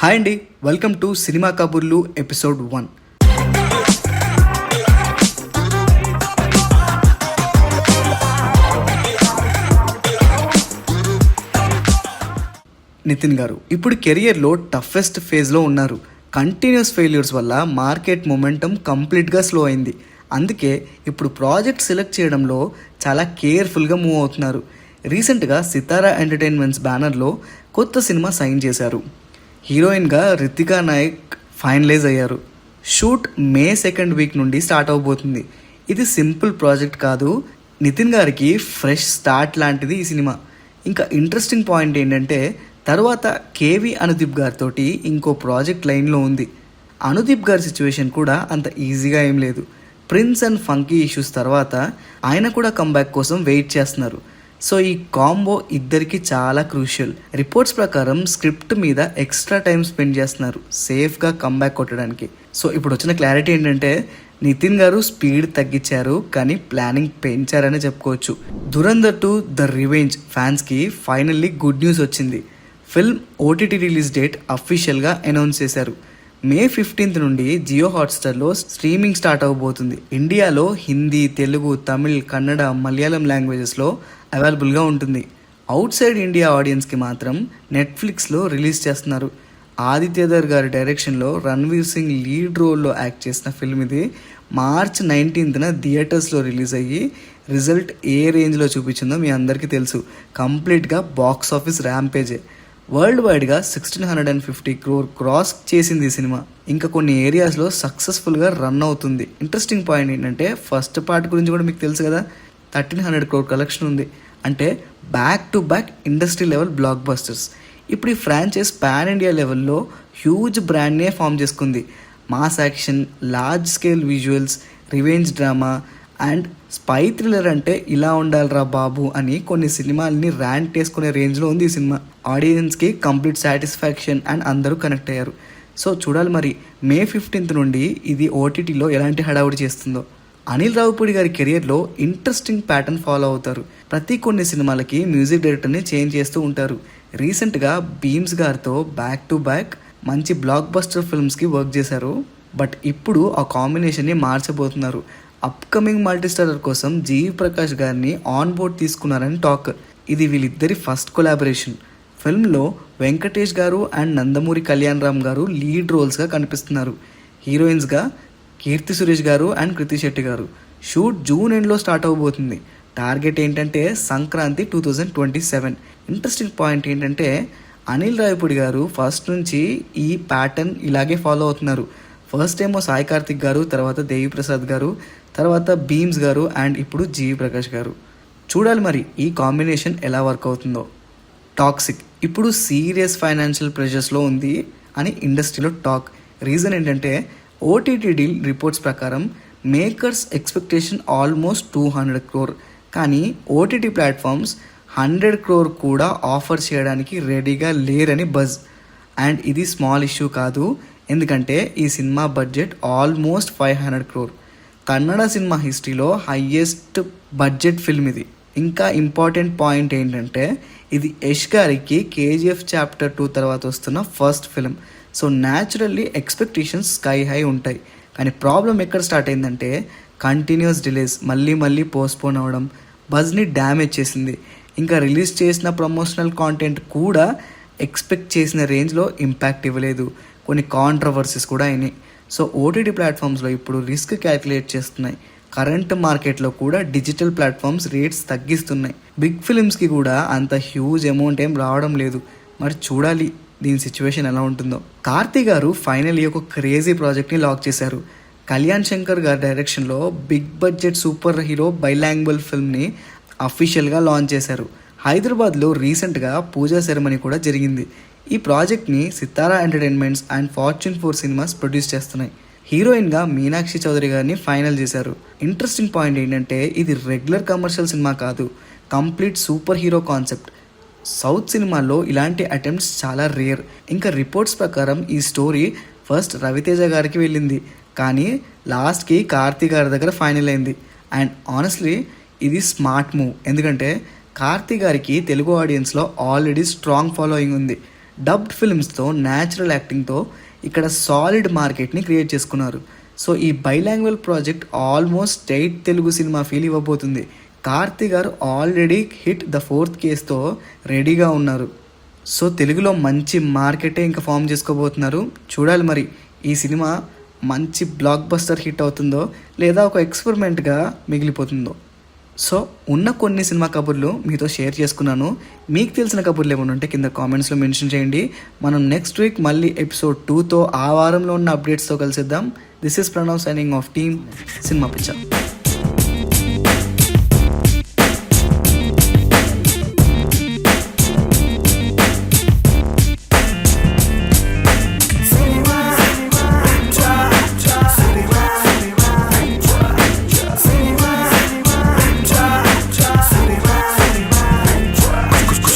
Hi అండి, welcome to cinema కబుర్లు episode 1. Nitin గారు ఇప్పుడు కెరియర్లో టఫెస్ట్ ఫేజ్లో ఉన్నారు. కంటిన్యూస్ ఫెయిల్యూర్స్ వల్ల మార్కెట్ మొమెంటం కంప్లీట్గా స్లో అయింది. అందుకే ఇప్పుడు ప్రాజెక్ట్ సెలెక్ట్ చేయడంలో చాలా కేర్ఫుల్గా మూవ్ అవుతున్నారు. రీసెంట్గా సితారా ఎంటర్టైన్మెంట్స్ బ్యానర్లో కొత్త సినిమా సైన్ చేశారు. హీరోయిన్గా రితికా నాయక్ ఫైనలైజ్ అయ్యారు. షూట్ మే 2nd వీక్ నుండి స్టార్ట్ అవబోతుంది. ఇది సింపుల్ ప్రాజెక్ట్ కాదు, నితిన్ గారికి ఫ్రెష్ స్టార్ట్ లాంటిది ఈ సినిమా. ఇంకా ఇంట్రెస్టింగ్ పాయింట్ ఏంటంటే తర్వాత కేవి అనుదీప్ గారితో ఇంకో ప్రాజెక్ట్ లైన్లో ఉంది. అనుదీప్ గారి సిచ్యువేషన్ కూడా అంత ఈజీగా ఏం లేదు. ప్రిన్స్ అండ్ ఫంకీ ఇష్యూస్ తర్వాత ఆయన కూడా కంబ్యాక్ కోసం వెయిట్ చేస్తున్నారు. సో ఈ కాంబో ఇద్దరికి చాలా క్రూషియల్. రిపోర్ట్స్ ప్రకారం స్క్రిప్ట్ మీద ఎక్స్ట్రా టైం స్పెండ్ చేస్తున్నారు సేఫ్గా కంబ్యాక్ కొట్టడానికి. సో ఇప్పుడు వచ్చిన క్లారిటీ ఏంటంటే నితిన్ గారు స్పీడ్ తగ్గించారు కానీ ప్లానింగ్ పెంచారని చెప్పుకోవచ్చు. దురంధర్ 2 ద రివెంజ్ ఫ్యాన్స్కి ఫైనల్లీ గుడ్ న్యూస్ వచ్చింది. ఫిల్మ్ ఓటీటీ రిలీజ్ డేట్ అఫీషియల్గా అనౌన్స్ చేశారు. మే 15th నుండి జియో హాట్స్టార్లో స్ట్రీమింగ్ స్టార్ట్ అవబోతుంది. ఇండియాలో హిందీ, తెలుగు, తమిళ్, కన్నడ, మలయాళం లాంగ్వేజెస్లో అవైలబుల్గా ఉంటుంది. అవుట్ సైడ్ ఇండియా ఆడియన్స్కి మాత్రం నెట్ఫ్లిక్స్లో రిలీజ్ చేస్తున్నారు. ఆదిత్యధర్ గారి డైరెక్షన్లో రణ్వీర్ సింగ్ లీడ్ రోల్లో యాక్ట్ చేసిన ఫిల్మ్ ఇది. మార్చ్ 19th థియేటర్స్లో రిలీజ్ అయ్యి రిజల్ట్ ఏ రేంజ్లో చూపించిందో మీ అందరికీ తెలుసు. కంప్లీట్గా బాక్స్ ఆఫీస్ ర్యాంపేజే. వరల్డ్ వైడ్గా 1650 crore క్రాస్ చేసింది ఈ సినిమా. ఇంకా కొన్ని ఏరియాస్లో సక్సెస్ఫుల్గా రన్ అవుతుంది. ఇంట్రెస్టింగ్ పాయింట్ ఏంటంటే ఫస్ట్ పార్ట్ గురించి కూడా మీకు తెలుసు కదా, 1300 crore కలెక్షన్ ఉంది. అంటే back to back industry level black busters. ఇప్పుడు ఈ ఫ్రాంచైజ్ పాన్ ఇండియా లెవెల్లో హ్యూజ్ బ్రాండ్నే ఫామ్ చేసుకుంది. Mass action, large scale visuals, revenge drama and spy thriller అంటే ఇలా ఉండాలిరా బాబు అని కొన్ని సినిమాలని ర్యాంక్ వేసుకునే రేంజ్లో ఉంది ఈ సినిమా. ఆడియన్స్కి కంప్లీట్ సాటిస్ఫాక్షన్ అండ్ అందరూ కనెక్ట్ అయ్యారు. సో చూడాలి మరి మే 15th నుండి ఇది ఓటీటీలో ఎలాంటి హడావుడి చేస్తుందో. అనిల్ రావిపూడి గారి కెరియర్లో ఇంట్రెస్టింగ్ ప్యాటర్న్ ఫాలో అవుతారు. ప్రతి కొన్ని సినిమాలకి మ్యూజిక్ డైరెక్టర్ని చేంజ్ చేస్తూ ఉంటారు. రీసెంట్గా బీమ్స్ గారితో బ్యాక్ టు బ్యాక్ మంచి బ్లాక్ బస్టర్ ఫిల్మ్స్కి వర్క్ చేశారు. బట్ ఇప్పుడు ఆ కాంబినేషన్ని మార్చబోతున్నారు. అప్కమింగ్ మల్టీస్టారర్ కోసం జీవి ప్రకాష్ గారిని ఆన్ బోర్డ్ తీసుకున్నారని టాక్. ఇది వీళ్ళిద్దరి ఫస్ట్ కొలాబరేషన్. ఫిల్మ్లో వెంకటేష్ గారు అండ్ నందమూరి కళ్యాణ్ రామ్ గారు లీడ్ రోల్స్గా కనిపిస్తున్నారు. హీరోయిన్స్గా కీర్తి సురేష్ గారు అండ్ కృతి శెట్టి గారు. షూట్ జూన్ ఎండ్లో స్టార్ట్ అవబోతుంది. టార్గెట్ ఏంటంటే సంక్రాంతి 2027. ఇంట్రెస్టింగ్ పాయింట్ ఏంటంటే అనిల్ రావిపూడి గారు ఫస్ట్ నుంచి ఈ ప్యాటర్న్ ఇలాగే ఫాలో అవుతున్నారు. ఫస్ట్ ఏమో సాయి కార్తిక్ గారు, తర్వాత దేవి ప్రసాద్ గారు, తర్వాత బీమ్స్ గారు అండ్ ఇప్పుడు జీవి ప్రకాష్ గారు. చూడాలి మరి ఈ కాంబినేషన్ ఎలా వర్క్ అవుతుందో. టాక్సిక్ ఇప్పుడు సీరియస్ ఫైనాన్షియల్ ప్రెషర్స్లో ఉంది అని ఇండస్ట్రీలో టాక్. రీజన్ ఏంటంటే ఓటీటీ డీల్ రిపోర్ట్స్ ప్రకారం మేకర్స్ ఎక్స్పెక్టేషన్ ఆల్మోస్ట్ 200 crore, కానీ ఓటీటీ ప్లాట్ఫామ్స్ 100 crore కూడా ఆఫర్ చేయడానికి రెడీగా లేరని బజ్. అండ్ ఇది స్మాల్ ఇష్యూ కాదు, ఎందుకంటే ఈ cinema budget almost 500 crore. Kannada cinema హిస్టరీలో హయ్యెస్ట్ బడ్జెట్ ఫిల్మ్ ఇది. ఇంకా ఇంపార్టెంట్ పాయింట్ ఏంటంటే ఇది యష్ గారికి కేజీఎఫ్ చాప్టర్ 2 తర్వాత వస్తున్న first film. So naturally expectations sky high ఉంటాయి. కానీ ప్రాబ్లం ఎక్కడ స్టార్ట్ అయిందంటే కంటిన్యూస్ డిలేస్, మళ్ళీ పోస్ట్పోన్ అవ్వడం బజ్ని డ్యామేజ్ చేసింది. ఇంకా రిలీజ్ చేసిన ప్రమోషనల్ కాంటెంట్ కూడా ఎక్స్పెక్ట్ చేసిన రేంజ్లో ఇంపాక్ట్ ఇవ్వలేదు. కొన్ని కాంట్రవర్సీస్ కూడా అయినాయి. సో ఓటీటీ ప్లాట్ఫామ్స్లో ఇప్పుడు రిస్క్ క్యాల్కులేట్ చేస్తున్నాయి. కరెంట్ మార్కెట్లో కూడా డిజిటల్ ప్లాట్ఫామ్స్ రేట్స్ తగ్గిస్తున్నాయి. బిగ్ ఫిలిమ్స్కి కూడా అంత హ్యూజ్ అమౌంట్ ఏం రావడం లేదు. మరి చూడాలి దీని సిచ్యువేషన్ ఎలా ఉంటుందో. కార్తీ గారు ఫైనల్లీ ఒక క్రేజీ ప్రాజెక్ట్ని లాక్ చేశారు. కళ్యాణ్ శంకర్ గారి డైరెక్షన్లో big budget super hero bilingual ఫిల్మ్ని అఫీషియల్గా లాంచ్ చేశారు. హైదరాబాద్లో రీసెంట్గా పూజా సెరమనీ కూడా జరిగింది. ఈ ప్రాజెక్ట్ని Sithara Entertainments and Fortune 4 Cinemas produce చేస్తున్నాయి. హీరోయిన్గా మీనాక్షి చౌదరి గారిని ఫైనల్ చేశారు. ఇంట్రెస్టింగ్ పాయింట్ ఏంటంటే ఇది రెగ్యులర్ కమర్షియల్ సినిమా కాదు, complete super hero concept. South సినిమాల్లో ఇలాంటి అటెంప్ట్స్ చాలా రేర్. ఇంకా రిపోర్ట్స్ ప్రకారం ఈ స్టోరీ ఫస్ట్ రవితేజ గారికి వెళ్ళింది, కానీ లాస్ట్కి కార్తీ గారి దగ్గర ఫైనల్ అయింది. అండ్ ఆనెస్ట్లీ ఇది స్మార్ట్ మూవ్, ఎందుకంటే కార్తీ గారికి తెలుగు ఆడియన్స్లో ఆల్రెడీ స్ట్రాంగ్ ఫాలోయింగ్ ఉంది. డబ్డ్ ఫిల్మ్స్తో న్యాచురల్ యాక్టింగ్తో ఇక్కడ సాలిడ్ మార్కెట్ని క్రియేట్ చేసుకున్నారు. సో ఈ bilingual project almost straight Telugu cinema feel ఇవ్వబోతుంది. Karthi garu already hit the 4th కేస్తో రెడీగా ఉన్నారు. సో తెలుగులో మంచి మార్కెటే ఇంకా ఫామ్ చేసుకోబోతున్నారు. చూడాలి మరి ఈ సినిమా మంచి బ్లాక్ బస్టర్ హిట్ అవుతుందో లేదా ఒక ఎక్స్పెరిమెంట్గా మిగిలిపోతుందో. సో ఉన్న కొన్ని సినిమా కబుర్లు మీతో షేర్ చేసుకున్నాను. మీకు తెలిసిన కబుర్లు ఏమైనా ఉంటే కింద కామెంట్స్లో మెన్షన్ చేయండి. మనం నెక్స్ట్ వీక్ మళ్ళీ ఎపిసోడ్ 2తో ఆ వారంలో ఉన్న అప్డేట్స్తో కలిసిద్దాం. This is Pranav signing off team cinema picture.